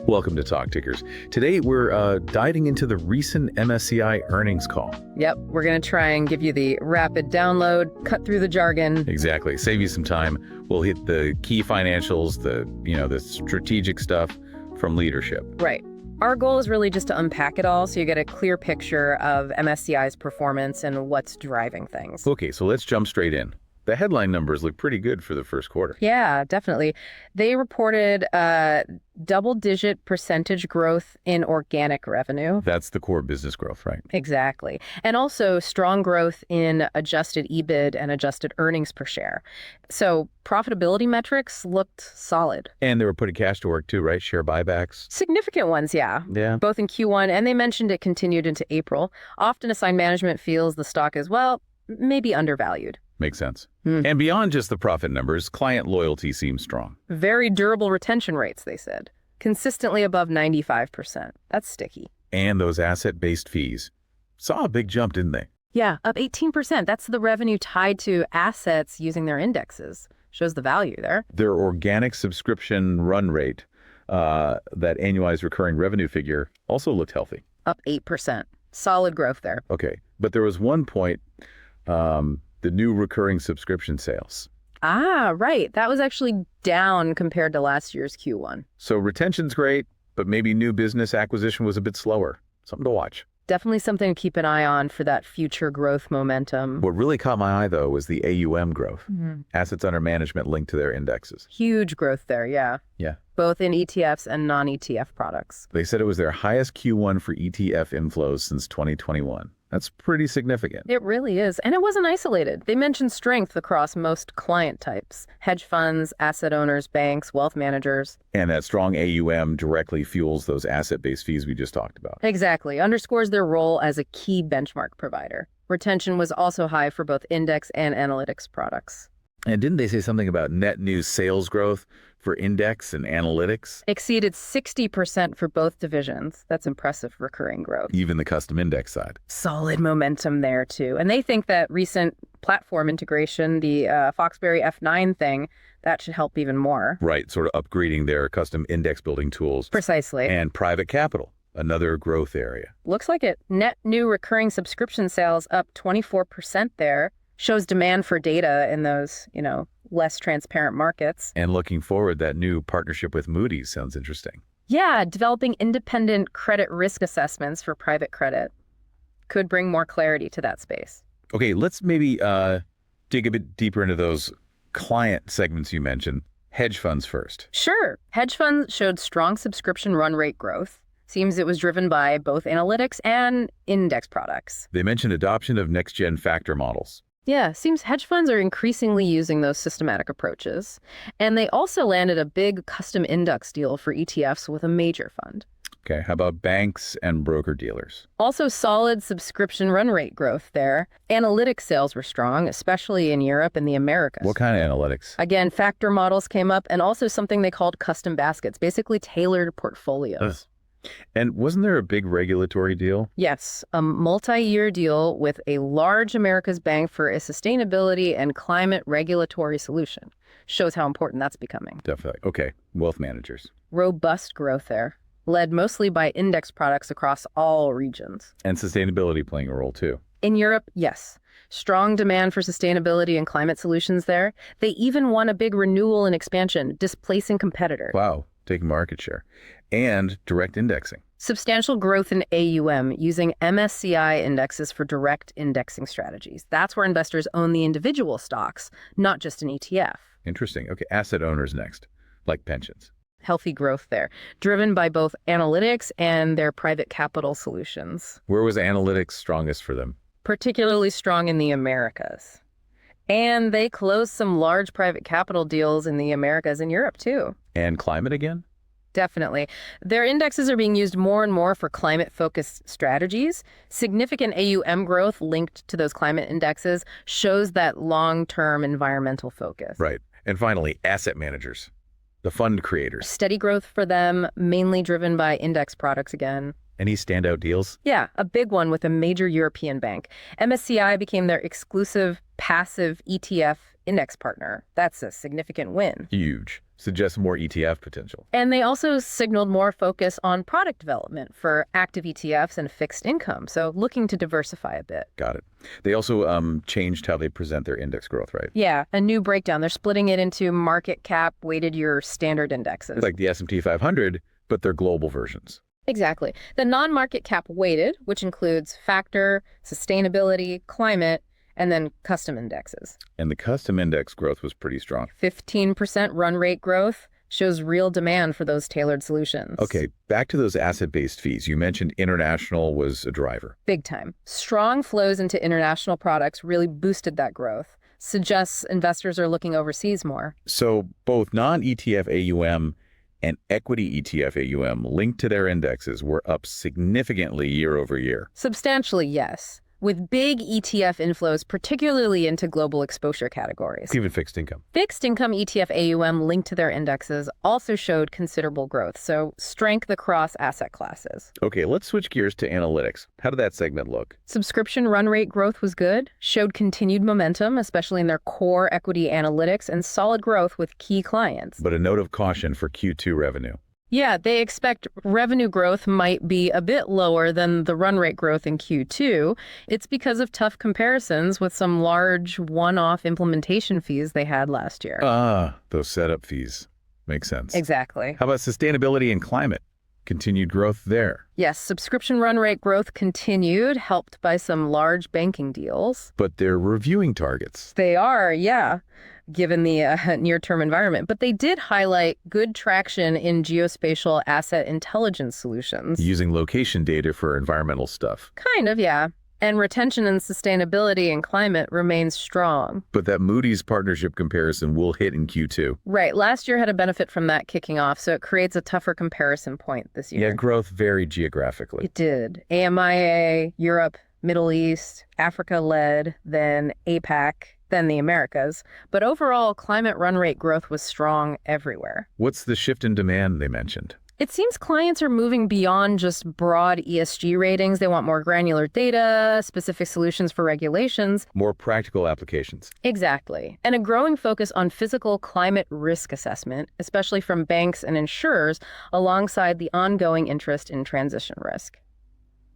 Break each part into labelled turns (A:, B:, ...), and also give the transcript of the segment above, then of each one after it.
A: Welcome to Talk Tickers. Today we're diving into the recent MSCI earnings call.
B: Yep, we're going to try and give you the rapid download, cut through the jargon.
A: Exactly. Save you some time. We'll hit the key financials, the strategic stuff from leadership.
B: Right. Our goal is really just to unpack it all so you get a clear picture of MSCI's performance and what's driving things.
A: Okay, so let's jump straight in. The headline numbers look pretty good for the first quarter.
B: Yeah, definitely. They reported double-digit percentage growth in organic revenue.
A: That's the core business growth, right?
B: Exactly. And also strong growth in adjusted EBIT and adjusted earnings per share. So profitability metrics looked solid.
A: And they were putting cash to work too, right? Share buybacks.
B: Significant ones, yeah.
A: Yeah.
B: Both in Q1, and they mentioned it continued into April. Often assigned management feels the stock is, well, maybe undervalued.
A: Makes sense. And beyond just the profit numbers, client loyalty seems strong.
B: Very durable retention rates, they said. Consistently above 95%. That's sticky.
A: And those asset-based fees saw a big jump, didn't they?
B: Yeah, up 18%. That's the revenue tied to assets using their indexes. Shows the value there.
A: Their organic subscription run rate, that annualized recurring revenue figure, also looked healthy.
B: Up 8%. Solid growth there.
A: Okay, but there was one point, the new recurring subscription sales.
B: Ah, right. That was actually down compared to last year's Q1.
A: So retention's great, but maybe new business acquisition was a bit slower. Something to watch.
B: Definitely something to keep an eye on for that future growth momentum.
A: What really caught my eye, though, was the AUM growth. Assets under management linked to their indexes.
B: Huge growth there, yeah.
A: Yeah.
B: Both in ETFs and non-ETF products.
A: They said it was their highest Q1 for ETF inflows since 2021. That's pretty significant.
B: It really is. And it wasn't isolated. They mentioned strength across most client types. Hedge funds, asset owners, banks, wealth managers.
A: And that strong AUM directly fuels those asset-based fees we just talked about.
B: Exactly. Underscores their role as a key benchmark provider. Retention was also high for both index and analytics products.
A: And didn't they say something about net new sales growth for index and analytics?
B: Exceeded 60% for both divisions. That's impressive recurring growth.
A: Even the custom index side.
B: Solid momentum there, too. And they think that recent platform integration, the Foxberry F9 thing, that should help even more.
A: Right, sort of upgrading their custom index building tools.
B: Precisely.
A: And private capital, another growth area.
B: Looks like it. Net new recurring subscription sales up 24% there. Shows demand for data in those, less transparent markets.
A: And looking forward, that new partnership with Moody sounds interesting.
B: Yeah, developing independent credit risk assessments for private credit could bring more clarity to that space.
A: Okay, let's maybe dig a bit deeper into those client segments you mentioned. Hedge funds first.
B: Sure. Hedge funds showed strong subscription run rate growth. Seems it was driven by both analytics and index products.
A: They mentioned adoption of next-gen factor models.
B: Yeah, seems hedge funds are increasingly using those systematic approaches. And they also landed a big custom index deal for ETFs with a major fund.
A: Okay, how about banks and broker-dealers?
B: Also solid subscription run rate growth there. Analytics sales were strong, especially in Europe and the Americas.
A: What kind of analytics?
B: Again, factor models came up, and also something they called custom baskets, basically tailored portfolios.
A: And wasn't there a big regulatory deal?
B: Yes, a multi-year deal with a large America's bank for a sustainability and climate regulatory solution. Shows how important that's becoming.
A: Definitely. Okay, wealth managers.
B: Robust growth there, led mostly by index products across all regions.
A: And sustainability playing a role too.
B: In Europe, yes. Strong demand for sustainability and climate solutions there. They even won a big renewal and expansion, displacing competitors.
A: Wow, taking market share. And direct indexing.
B: Substantial growth in AUM using MSCI indexes for direct indexing strategies. That's where investors own the individual stocks, not just an ETF.
A: Interesting. Okay, asset owners next, like pensions.
B: Healthy growth there, driven by both analytics and their private capital solutions.
A: Where was analytics strongest for them?
B: Particularly strong in the Americas. And they closed some large private capital deals in the Americas and Europe, too.
A: And climate again?
B: Definitely. Their indexes are being used more and more for climate-focused strategies. Significant AUM growth linked to those climate indexes shows that long-term environmental focus.
A: Right. And finally, asset managers, the fund creators.
B: Steady growth for them, mainly driven by index products again.
A: Any standout deals?
B: Yeah, a big one with a major European bank. MSCI became their exclusive passive ETF index partner. That's a significant win.
A: Huge. Suggests more ETF potential.
B: And they also signaled more focus on product development for active ETFs and fixed income, so looking to diversify a bit.
A: Got it. They also changed how they present their index growth, right?
B: Yeah, a new breakdown. They're splitting it into market cap weighted your standard indexes.
A: Like the S&P 500, but they're global versions.
B: Exactly. The non-market cap weighted, which includes factor, sustainability, climate, and then custom indexes.
A: And the custom index growth was pretty strong.
B: 15% run rate growth shows real demand for those tailored solutions.
A: Okay, back to those asset-based fees. You mentioned international was a driver.
B: Big time. Strong flows into international products really boosted that growth. Suggests investors are looking overseas more.
A: So both non-ETF AUM and equity ETF AUM linked to their indexes were up significantly year over year.
B: Substantially, yes, with big ETF inflows, particularly into global exposure categories.
A: Even fixed income.
B: Fixed income ETF AUM linked to their indexes also showed considerable growth, so strength across asset classes.
A: Okay, let's switch gears to analytics. How did that segment look?
B: Subscription run rate growth was good, showed continued momentum, especially in their core equity analytics, and solid growth with key clients.
A: But a note of caution for Q2 revenue.
B: Yeah, they expect revenue growth might be a bit lower than the run rate growth in Q2. It's because of tough comparisons with some large one-off implementation fees they had last year.
A: Those setup fees. Makes sense.
B: Exactly.
A: How about sustainability and climate? Continued growth there.
B: Yes, subscription run rate growth continued, helped by some large banking deals.
A: But they're reviewing targets.
B: They are, yeah, given the near-term environment. But they did highlight good traction in geospatial asset intelligence solutions.
A: Using location data for environmental stuff.
B: Kind of, yeah. And retention and sustainability and climate remains strong.
A: But that Moody's partnership comparison will hit in Q2.
B: Right. Last year had a benefit from that kicking off, so it creates a tougher comparison point this year.
A: Yeah, growth varied geographically.
B: It did. AMIA, Europe, Middle East, Africa led, then APAC, then the Americas. But overall, climate run rate growth was strong everywhere.
A: What's the shift in demand they mentioned?
B: It seems clients are moving beyond just broad ESG ratings. They want more granular data, specific solutions for regulations.
A: More practical applications.
B: Exactly. And a growing focus on physical climate risk assessment, especially from banks and insurers, alongside the ongoing interest in transition risk.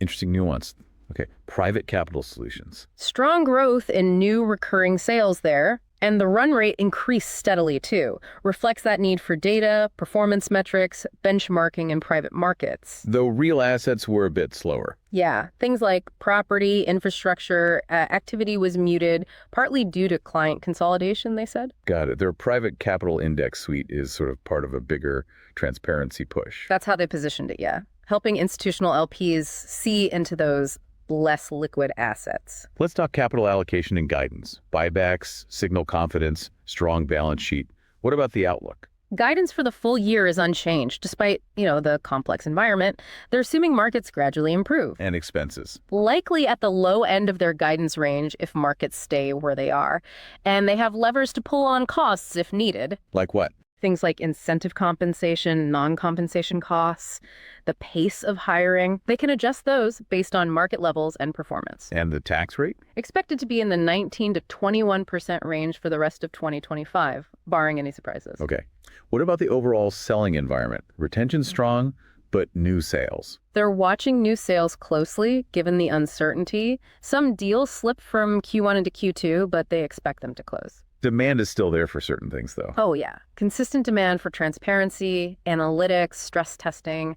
A: Interesting nuance. Okay, private capital solutions.
B: Strong growth in new recurring sales there. And the run rate increased steadily, too. Reflects that need for data, performance metrics, benchmarking in private markets.
A: Though real assets were a bit slower.
B: Yeah, things like property, infrastructure, activity was muted, partly due to client consolidation, they said.
A: Got it. Their private capital index suite is sort of part of a bigger transparency push.
B: That's how they positioned it, yeah. Helping institutional LPs see into those less liquid assets.
A: Let's talk capital allocation and guidance. Buybacks, signal confidence, strong balance sheet. What about the outlook?
B: Guidance for the full year is unchanged, despite, the complex environment. They're assuming markets gradually improve.
A: And expenses.
B: Likely at the low end of their guidance range if markets stay where they are. And they have levers to pull on costs if needed.
A: Like what?
B: Things like incentive compensation, non-compensation costs, the pace of hiring. They can adjust those based on market levels and performance.
A: And the tax rate?
B: Expected to be in the 19 to 21% range for the rest of 2025, barring any surprises.
A: Okay. What about the overall selling environment? Retention's strong, but new sales.
B: They're watching new sales closely, given the uncertainty. Some deals slip from Q1 into Q2, but they expect them to close.
A: Demand is still there for certain things, though.
B: Oh, yeah. Consistent demand for transparency, analytics, stress testing,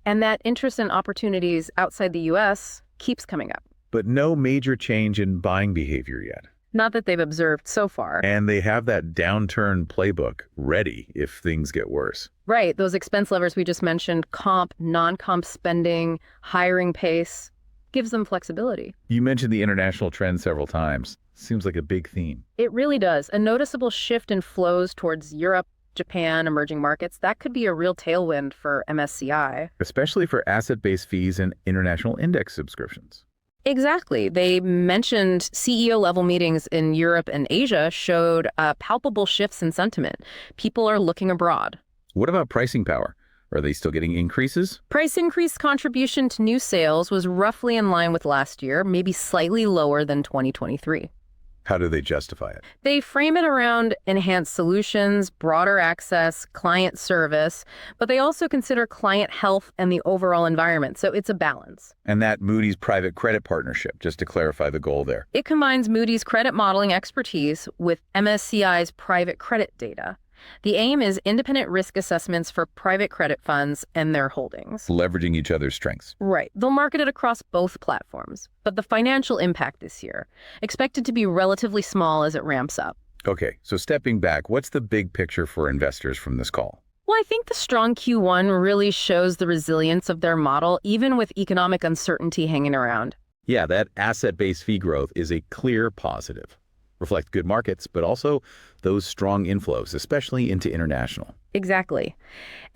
B: and that interest in opportunities outside the U.S. keeps coming up.
A: But no major change in buying behavior yet.
B: Not that they've observed so far.
A: And they have that downturn playbook ready if things get worse.
B: Right. Those expense levers we just mentioned, comp, non-comp spending, hiring pace, gives them flexibility.
A: You mentioned the international trend several times. Seems like a big theme.
B: It really does. A noticeable shift in flows towards Europe, Japan, emerging markets, that could be a real tailwind for MSCI.
A: Especially for asset-based fees and international index subscriptions.
B: Exactly. They mentioned CEO-level meetings in Europe and Asia showed palpable shifts in sentiment. People are looking abroad.
A: What about pricing power? Are they still getting increases?
B: Price increase contribution to new sales was roughly in line with last year, maybe slightly lower than 2023.
A: How do they justify it?
B: They frame it around enhanced solutions, broader access, client service, but they also consider client health and the overall environment, so it's a balance.
A: And that Moody's private credit partnership, just to clarify the goal there.
B: It combines Moody's credit modeling expertise with MSCI's private credit data. The aim is independent risk assessments for private credit funds and their holdings.
A: Leveraging each other's strengths.
B: Right. They'll market it across both platforms. But the financial impact this year, expected to be relatively small as it ramps up.
A: Okay, so stepping back, what's the big picture for investors from this call?
B: Well, I think the strong Q1 really shows the resilience of their model, even with economic uncertainty hanging around.
A: Yeah, that asset-based fee growth is a clear positive. Reflect good markets, but also those strong inflows, especially into international.
B: Exactly.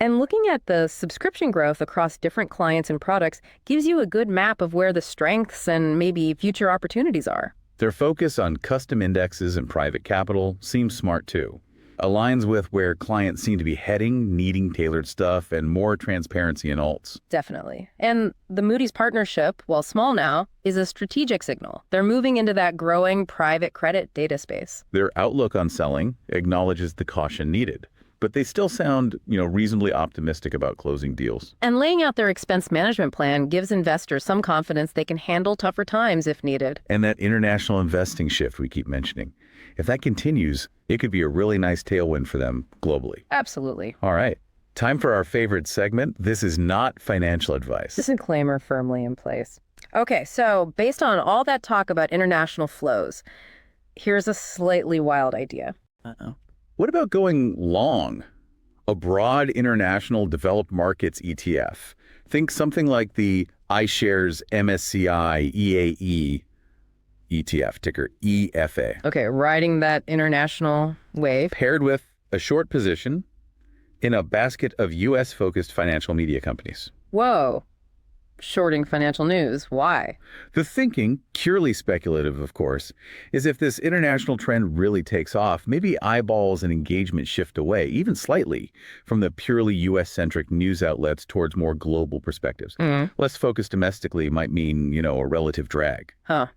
B: And looking at the subscription growth across different clients and products gives you a good map of where the strengths and maybe future opportunities are.
A: Their focus on custom indexes and private capital seems smart too. Aligns with where clients seem to be heading, needing tailored stuff and more transparency in alts.
B: Definitely. And the Moody's partnership, while small now, is a strategic signal. They're moving into that growing private credit data space.
A: Their outlook on selling acknowledges the caution needed, but they still sound, reasonably optimistic about closing deals.
B: And laying out their expense management plan gives investors some confidence they can handle tougher times if needed.
A: And that international investing shift we keep mentioning. If that continues, it could be a really nice tailwind for them globally.
B: Absolutely.
A: All right. Time for our favorite segment. This is not financial advice.
B: Disclaimer firmly in place. Okay, so based on all that talk about international flows, here's a slightly wild idea.
A: Uh-oh. What about going long? A broad international developed markets ETF. Think something like the iShares MSCI EAE ETF, ticker EFA.
B: Okay, riding that international wave.
A: Paired with a short position in a basket of U.S.-focused financial media companies.
B: Whoa. Shorting financial news. Why?
A: The thinking, purely speculative of course, is if this international trend really takes off, maybe eyeballs and engagement shift away, even slightly, from the purely U.S.-centric news outlets towards more global perspectives. Less focus domestically might mean, a relative drag.
B: Huh.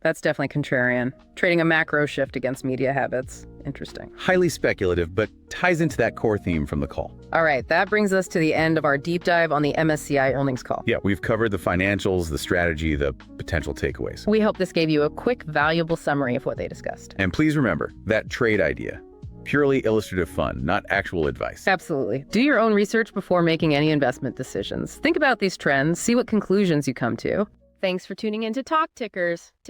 B: That's definitely contrarian. Trading a macro shift against media habits. Interesting.
A: Highly speculative, but ties into that core theme from the call.
B: All right, that brings us to the end of our deep dive on the MSCI earnings call.
A: Yeah, we've covered the financials, the strategy, the potential takeaways.
B: We hope this gave you a quick, valuable summary of what they discussed.
A: And please remember, that trade idea, purely illustrative fun, not actual advice.
B: Absolutely. Do your own research before making any investment decisions. Think about these trends, see what conclusions you come to. Thanks for tuning in to Talk Tickers.